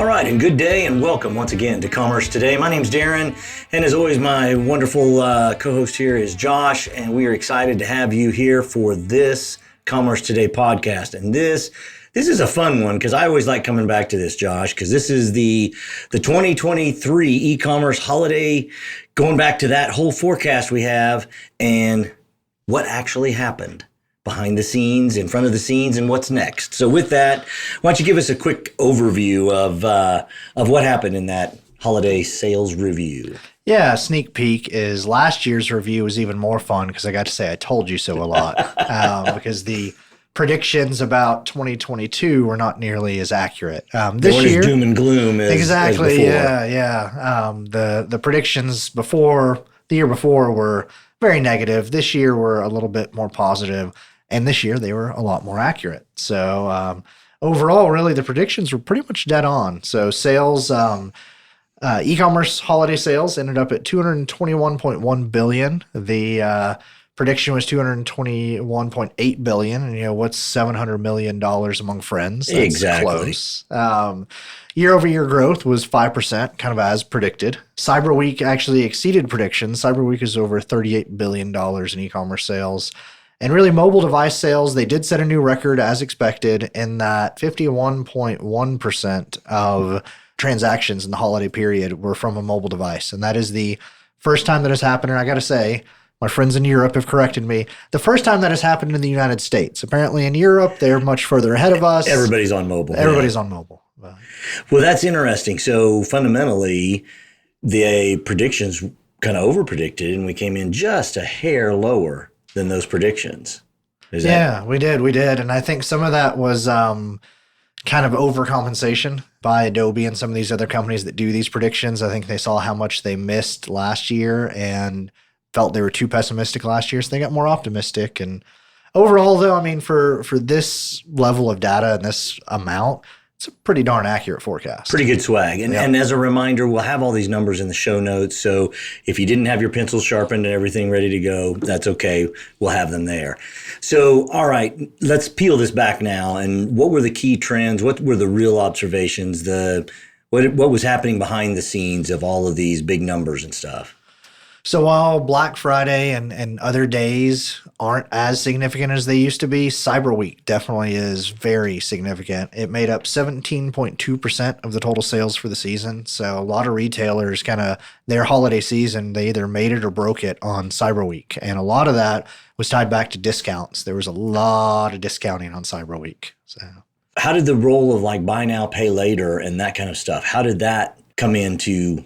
All right, and good day and welcome once again to Commerce Today. My name's Darren, and as always, my wonderful co-host here is Josh, and we are excited to have you here for this Commerce Today podcast. And this is a fun one because I always like coming back to this, Josh, because this is the 2023 e-commerce holiday, going back to that whole forecast we have and what actually happened behind the scenes, in front of the scenes, and what's next. So with that, why don't you give us a quick overview of what happened in that holiday sales review? Yeah, sneak peek is last year's review was even more fun because I got to say I told you so a lot because the predictions about 2022 were not nearly as accurate. This year, doom and gloom as, exactly, as before. Yeah. The predictions the year before were very negative. This year were a little bit more positive, and this year they were a lot more accurate. So overall, really, the predictions were pretty much dead on. So sales, e-commerce holiday sales ended up at $221.1 billion. The prediction was $221.8 billion. And what's $700 million among friends? That's exactly close. Year-over-year growth was 5%, kind of as predicted. Cyber Week actually exceeded predictions. Cyber Week is over $38 billion in e-commerce sales. And really, mobile device sales, they did set a new record as expected in that 51.1% of transactions in the holiday period were from a mobile device. And that is the first time that has happened. And I got to say, my friends in Europe have corrected me. The first time that has happened in the United States. Apparently in Europe, they're much further ahead of us. Everybody's on mobile. Everybody's on mobile. Well, that's interesting. So fundamentally, the predictions kind of over-predicted, and we came in just a hair lower than those predictions. We did. And I think some of that was kind of overcompensation by Adobe and some of these other companies that do these predictions. I think they saw how much they missed last year and felt they were too pessimistic last year, so they got more optimistic. And overall, though, I mean, for this level of data and this amount, it's a pretty darn accurate forecast. Pretty good swag. And as a reminder, we'll have all these numbers in the show notes. So if you didn't have your pencils sharpened and everything ready to go, that's okay. We'll have them there. So, all right, let's peel this back now. And what were the key trends? What were the real observations? What was happening behind the scenes of all of these big numbers and stuff? So while Black Friday and other days aren't as significant as they used to be, Cyber Week definitely is very significant. It made up 17.2% of the total sales for the season. So a lot of retailers their holiday season, they either made it or broke it on Cyber Week. And a lot of that was tied back to discounts. There was a lot of discounting on Cyber Week. So how did the role of like buy now, pay later and that kind of stuff, how did that come into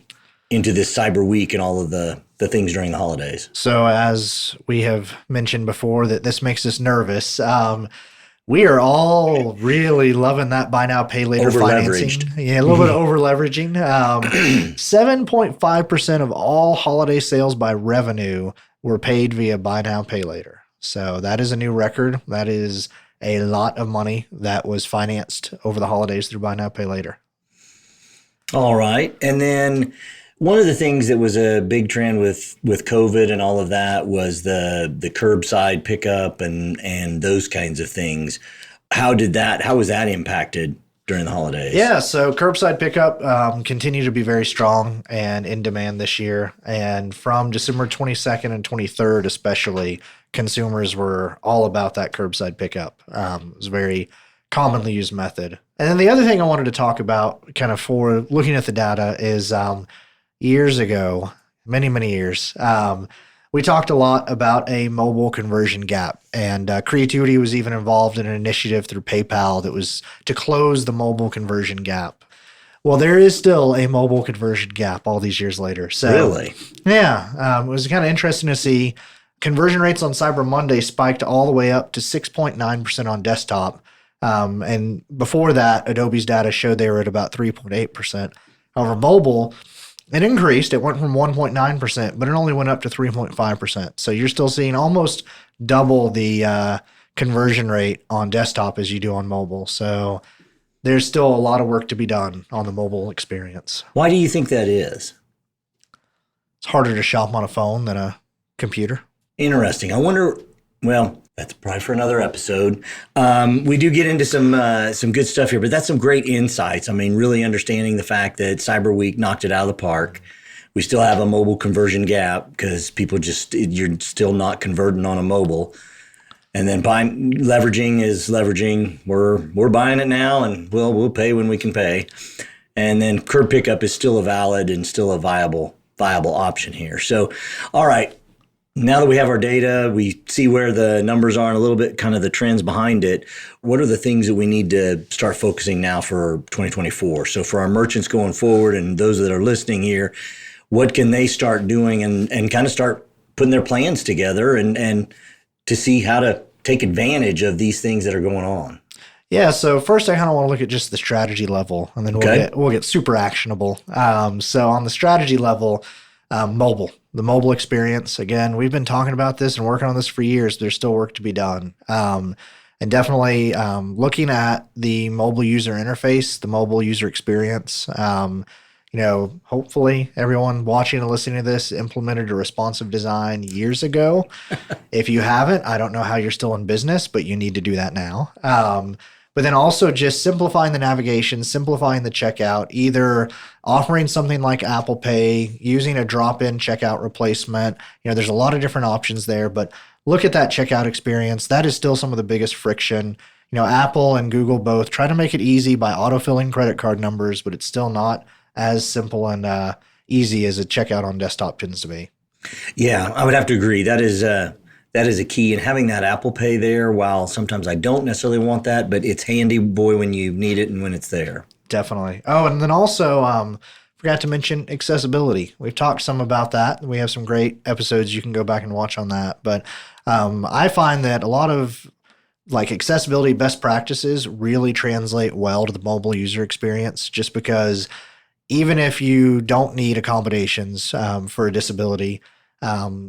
this Cyber Week and all of the things during the holidays? So as we have mentioned before, that this makes us nervous. We are all really loving that buy now, pay later financing. Yeah, a little bit of over leveraging. 7.5% of all holiday sales by revenue were paid via buy now, pay later. So that is a new record. That is a lot of money that was financed over the holidays through buy now, pay later. All right. And then one of the things that was a big trend with COVID and all of that was the curbside pickup and those kinds of things. How was that impacted during the holidays? Yeah, so curbside pickup continued to be very strong and in demand this year. And from December 22nd and 23rd especially, consumers were all about that curbside pickup. It was a very commonly used method. And then the other thing I wanted to talk about kind of for looking at the data is years ago, many years, we talked a lot about a mobile conversion gap. And Creatuity was even involved in an initiative through PayPal that was to close the mobile conversion gap. Well, there is still a mobile conversion gap all these years later. So, really? Yeah. It was kind of interesting to see conversion rates on Cyber Monday spiked all the way up to 6.9% on desktop. And before that, Adobe's data showed they were at about 3.8%. However, mobile, it increased. It went from 1.9%, but it only went up to 3.5%. So you're still seeing almost double the conversion rate on desktop as you do on mobile. So there's still a lot of work to be done on the mobile experience. Why do you think that is? It's harder to shop on a phone than a computer. Interesting. I wonder, well, That's probably for another episode. We do get into some good stuff here, but that's some great insights. I mean, really understanding the fact that Cyber Week knocked it out of the park. We still have a mobile conversion gap because you're still not converting on a mobile. And then leveraging is leveraging. We're buying it now, and we'll pay when we can pay. And then curb pickup is still a valid and still a viable option here. So, all right. Now that we have our data, we see where the numbers are and a little bit kind of the trends behind it. What are the things that we need to start focusing now for 2024? So for our merchants going forward and those that are listening here, what can they start doing and kind of start putting their plans together and to see how to take advantage of these things that are going on? Yeah, so first I kind of want to look at just the strategy level, and then we'll get super actionable. So on the strategy level, the mobile experience. Again, we've been talking about this and working on this for years. There's still work to be done. And definitely looking at the mobile user interface, the mobile user experience. Hopefully everyone watching and listening to this implemented a responsive design years ago. If you haven't, I don't know how you're still in business, but you need to do that now. But then also just simplifying the navigation, simplifying the checkout, either offering something like Apple Pay, using a drop-in checkout replacement. There's a lot of different options there, but look at that checkout experience. That is still some of the biggest friction. Apple and Google both try to make it easy by autofilling credit card numbers, but it's still not as simple and easy as a checkout on desktop tends to be. Yeah, I would have to agree. That is a key. And having that Apple Pay there, while sometimes I don't necessarily want that, but it's handy, boy, when you need it and when it's there. Definitely. Oh, and then also forgot to mention accessibility. We've talked some about that. We have some great episodes you can go back and watch on that. But I find that a lot of accessibility best practices really translate well to the mobile user experience, just because even if you don't need accommodations for a disability,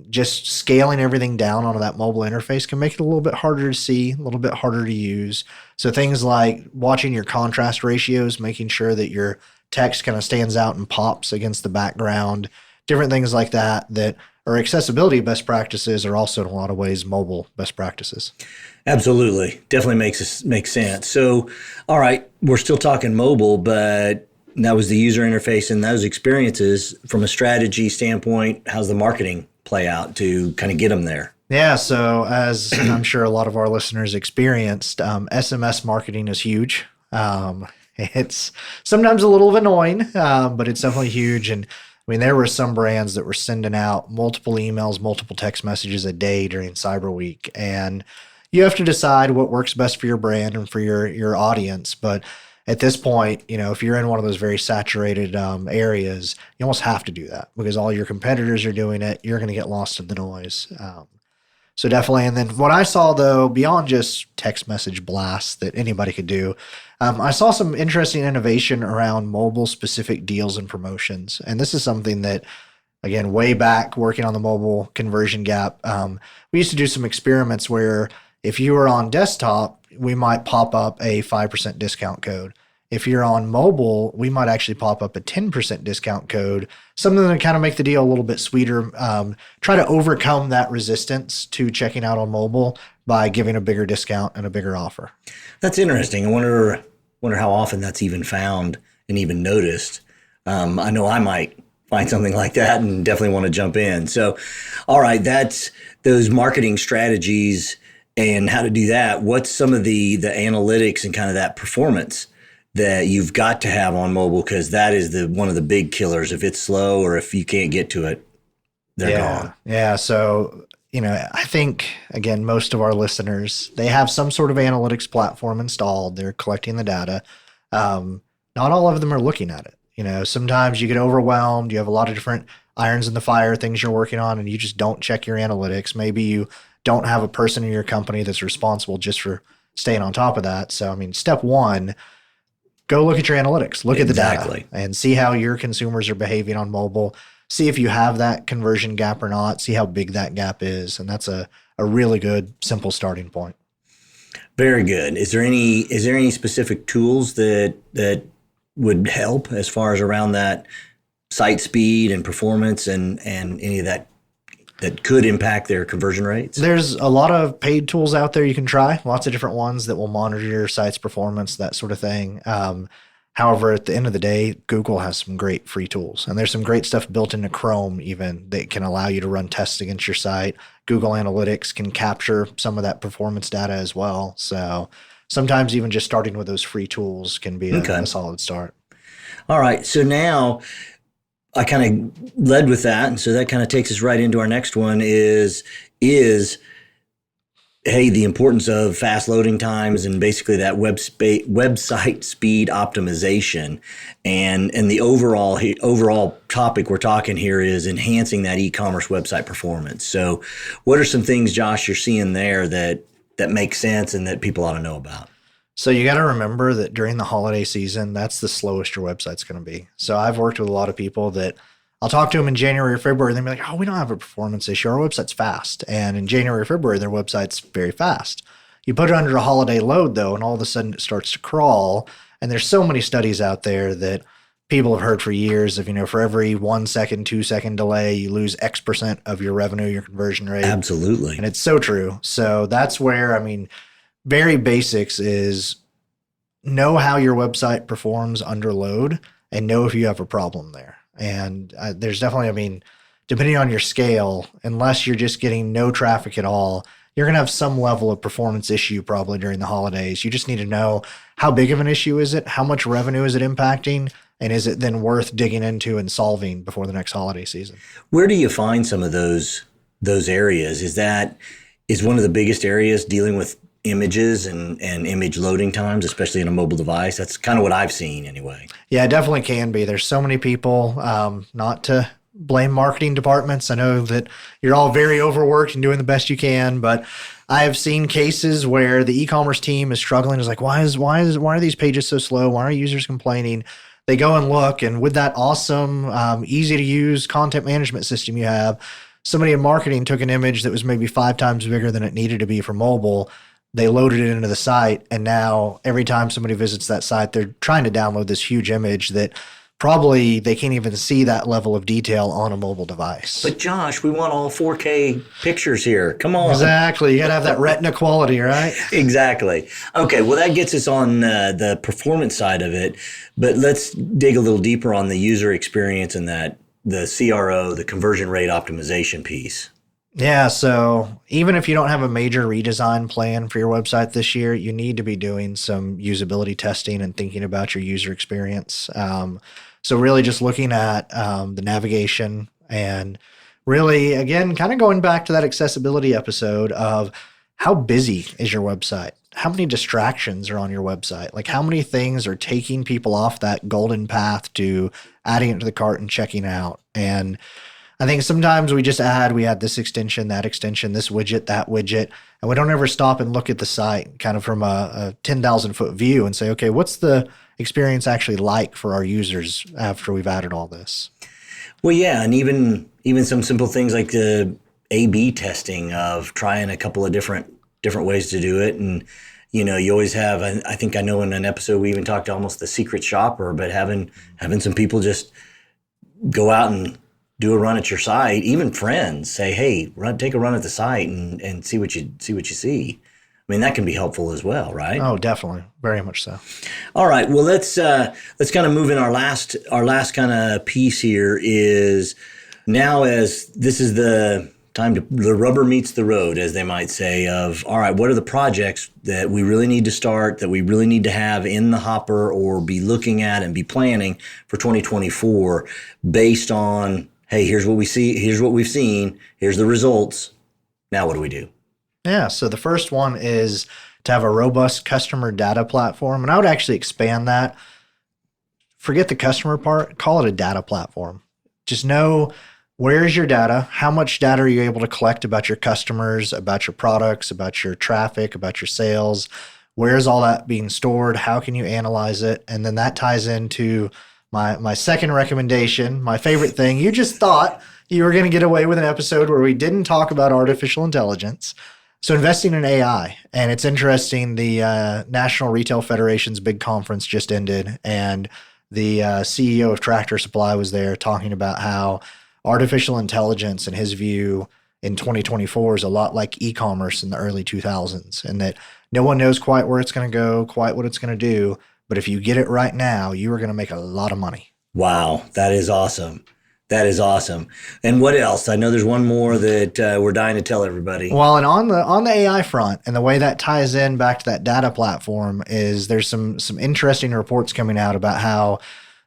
just scaling everything down onto that mobile interface can make it a little bit harder to see, a little bit harder to use. So things like watching your contrast ratios, making sure that your text kind of stands out and pops against the background, different things like that are accessibility best practices, are also in a lot of ways mobile best practices. Absolutely. Definitely makes sense. So, all right, we're still talking mobile, but that was the user interface and those experiences. From a strategy standpoint, how's the marketing play out to kind of get them there? Yeah, so as I'm sure a lot of our listeners experienced, SMS marketing is huge. It's sometimes a little annoying, but it's definitely huge. And I mean, there were some brands that were sending out multiple emails, multiple text messages a day during Cyber Week. And you have to decide what works best for your brand and for your audience. But at this point, if you're in one of those very saturated areas, you almost have to do that because all your competitors are doing it. You're going to get lost in the noise. So definitely. And then what I saw, though, beyond just text message blasts that anybody could do, I saw some interesting innovation around mobile-specific deals and promotions. And this is something that, again, way back working on the mobile conversion gap, we used to do some experiments where if you were on desktop, we might pop up a 5% discount code. If you're on mobile, we might actually pop up a 10% discount code, something to kind of make the deal a little bit sweeter. Try to overcome that resistance to checking out on mobile by giving a bigger discount and a bigger offer. That's interesting. I wonder how often that's even found and even noticed. I know I might find something like that and definitely want to jump in. So, all right, that's those marketing strategies and how to do that. What's some of the analytics and kind of that performance that you've got to have on mobile? Because that is one of the big killers. If it's slow or if you can't get to it, they're gone. Yeah. So, I think, again, most of our listeners, they have some sort of analytics platform installed. They're collecting the data. Not all of them are looking at it. Sometimes you get overwhelmed. You have a lot of different irons in the fire, things you're working on, and you just don't check your analytics. Maybe you don't have a person in your company that's responsible just for staying on top of that. So, I mean, step one, go look at your analytics, look at the data and see how your consumers are behaving on mobile. See if you have that conversion gap or not, see how big that gap is. And that's a really good, simple starting point. Very good. Is there any specific tools that would help as far as around that site speed and performance and any of that that could impact their conversion rates? There's a lot of paid tools out there you can try, lots of different ones that will monitor your site's performance, that sort of thing. However, at the end of the day, Google has some great free tools, and there's some great stuff built into Chrome even that can allow you to run tests against your site. Google Analytics can capture some of that performance data as well. So sometimes even just starting with those free tools can be a solid start. All right. So now I kind of led with that. And so that kind of takes us right into our next one is hey, the importance of fast loading times and basically that website speed optimization. And the overall topic we're talking here is enhancing that e-commerce website performance. So what are some things, Josh, you're seeing there that make sense and that people ought to know about? So you got to remember that during the holiday season, that's the slowest your website's going to be. So I've worked with a lot of people that I'll talk to them in January or February, and they'll be like, oh, we don't have a performance issue. Our website's fast. And in January or February, their website's very fast. You put it under a holiday load, though, and all of a sudden it starts to crawl. And there's so many studies out there that people have heard for years of, for every 1 second, 2 second delay, you lose X% of your revenue, your conversion rate. Absolutely. And it's so true. So that's where, very basics is know how your website performs under load and know if you have a problem there. And there's definitely, depending on your scale, unless you're just getting no traffic at all, you're going to have some level of performance issue probably during the holidays. You just need to know how big of an issue is it? How much revenue is it impacting? And is it then worth digging into and solving before the next holiday season? Where do you find some of those areas? Is one of the biggest areas dealing with images and image loading times, especially in a mobile device? That's kind of what I've seen anyway. Yeah, it definitely can be. There's so many people, not to blame marketing departments. I know that you're all very overworked and doing the best you can, but I have seen cases where the e-commerce team is struggling. It's like, why are these pages so slow? Why are users complaining? They go and look, and with that awesome, easy to use content management system you have, somebody in marketing took an image that was maybe 5 times bigger than it needed to be for mobile. They loaded it into the site, and now every time somebody visits that site, they're trying to download this huge image that probably they can't even see that level of detail on a mobile device. But Josh, we want all 4K pictures here. Come on. Exactly. You got to have that retina quality, right? Exactly. Okay, well, that gets us on the performance side of it, but let's dig a little deeper on the user experience and the CRO, the conversion rate optimization piece. Yeah, so even if you don't have a major redesign plan for your website this year, you need to be doing some usability testing and thinking about your user experience. So really just looking at the navigation and really, again, kind of going back to that accessibility episode of how busy is your website? How many distractions are on your website? Like how many things are taking people off that golden path to adding it to the cart and checking out? And I think sometimes we add this extension, that extension, this widget, that widget, and we don't ever stop and look at the site kind of from a 10,000 foot view and say, okay, what's the experience actually like for our users after we've added all this? Well, yeah, and even some simple things like the A/B testing of trying a couple of different ways to do it. And, you always have, I think I know in an episode we even talked to almost the secret shopper, but having some people just go out and do a run at your site, even friends say, hey, take a run at the site and see what you see. I mean, that can be helpful as well, right? Oh, definitely. Very much so. All right. Well, let's kind of move in our last kind of piece here is now as this is the time the rubber meets the road, as they might say, of, all right, what are the projects that we really need to start, that we really need to have in the hopper or be looking at and be planning for 2024 based on, hey, here's what we see, here's what we've seen, here's the results. Now what do we do? Yeah, so the first one is to have a robust customer data platform. And I would actually expand that. Forget the customer part, call it a data platform. Just know where's your data, how much data are you able to collect about your customers, about your products, about your traffic, about your sales, where's all that being stored, how can you analyze it? And then that ties into my second recommendation, my favorite thing. You just thought you were going to get away with an episode where we didn't talk about artificial intelligence. So investing in AI, and it's interesting, the National Retail Federation's big conference just ended, and the CEO of Tractor Supply was there talking about how artificial intelligence, in his view, in 2024 is a lot like e-commerce in the early 2000s, and that no one knows quite where it's going to go, quite what it's going to do. But if you get it right now, you are going to make a lot of money. Wow, that is awesome. That is awesome. And what else? I know there's one more that we're dying to tell everybody. Well, and on the AI front, and the way that ties in back to that data platform is there's some interesting reports coming out about how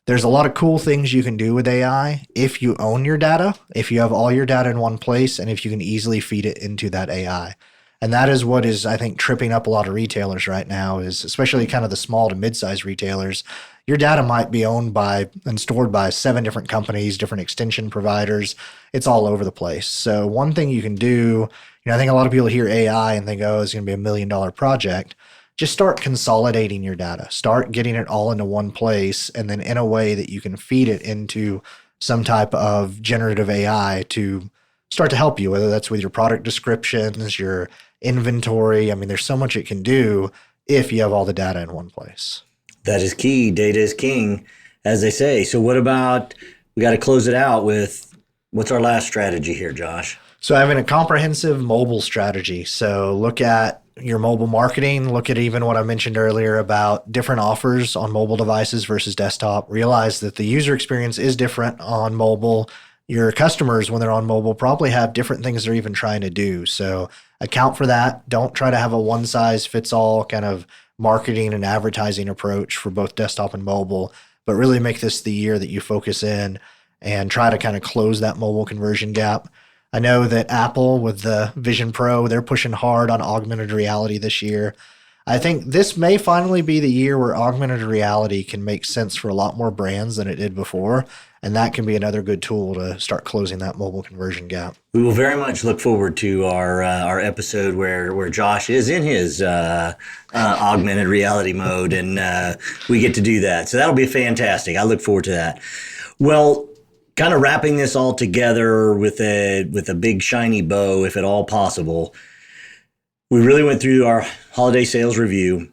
there's a lot of cool things you can do with AI if you own your data, if you have all your data in one place, and if you can easily feed it into that AI. And that is what is, I think, tripping up a lot of retailers right now, is especially kind of the small to mid-sized retailers. Your data might be owned by and stored by 7 different companies, different extension providers. It's all over the place. So one thing you can do, I think a lot of people hear AI and think, oh, it's going to be $1 million project. Just start consolidating your data. Start getting it all into one place, and then in a way that you can feed it into some type of generative AI to start to help you, whether that's with your product descriptions, your inventory. I mean, there's so much it can do if you have all the data in one place. That is key. Data is king, as they say. So what about, we got to close it out with, what's our last strategy here, Josh? So having a comprehensive mobile strategy. So look at your mobile marketing, look at even what I mentioned earlier about different offers on mobile devices versus desktop. Realize that the user experience is different on mobile. Your customers, when they're on mobile, probably have different things they're even trying to do. So account for that. Don't try to have a one-size-fits-all kind of marketing and advertising approach for both desktop and mobile, but really make this the year that you focus in and try to kind of close that mobile conversion gap. I know that Apple with the Vision Pro, they're pushing hard on augmented reality this year. I think this may finally be the year where augmented reality can make sense for a lot more brands than it did before. And that can be another good tool to start closing that mobile conversion gap. We will very much look forward to our episode where Josh is in his augmented reality mode, and we get to do that. So that'll be fantastic. I look forward to that. Well, kind of wrapping this all together with a big shiny bow, if at all possible. We really went through our holiday sales review.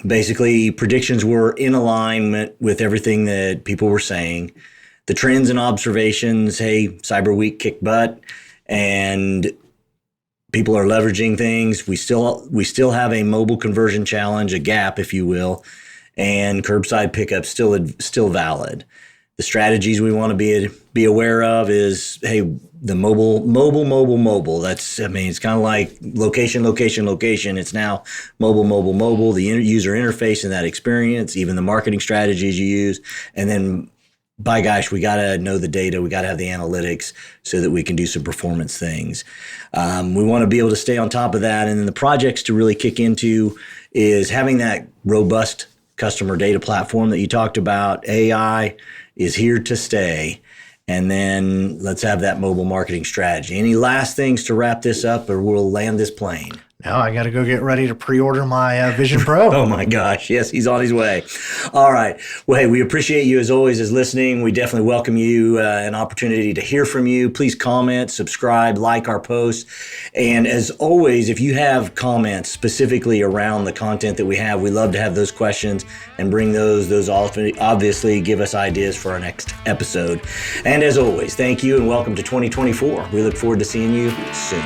Basically, predictions were in alignment with everything that people were saying. The trends and observations, hey, Cyber Week kicked butt, and people are leveraging things. We still have a mobile conversion challenge, a gap, if you will, and curbside pickup still valid. The strategies we want to be aware of is, hey, the mobile. That's, I mean, it's kind of like location. It's now mobile. The user interface and that experience, even the marketing strategies you use, and then, by gosh, we got to know the data. We got to have the analytics so that we can do some performance things. We want to be able to stay on top of that. And then the projects to really kick into is having that robust customer data platform that you talked about. AI is here to stay. And then let's have that mobile marketing strategy. Any last things to wrap this up, or we'll land this plane? No, I got to go get ready to pre-order my Vision Pro. Oh my gosh. Yes, he's on his way. All right. Well, hey, we appreciate you as always as listening. We definitely welcome you, an opportunity to hear from you. Please comment, subscribe, like our posts. And as always, if you have comments specifically around the content that we have, we love to have those questions and bring those obviously give us ideas for our next episode. And as always, thank you and welcome to 2024. We look forward to seeing you soon.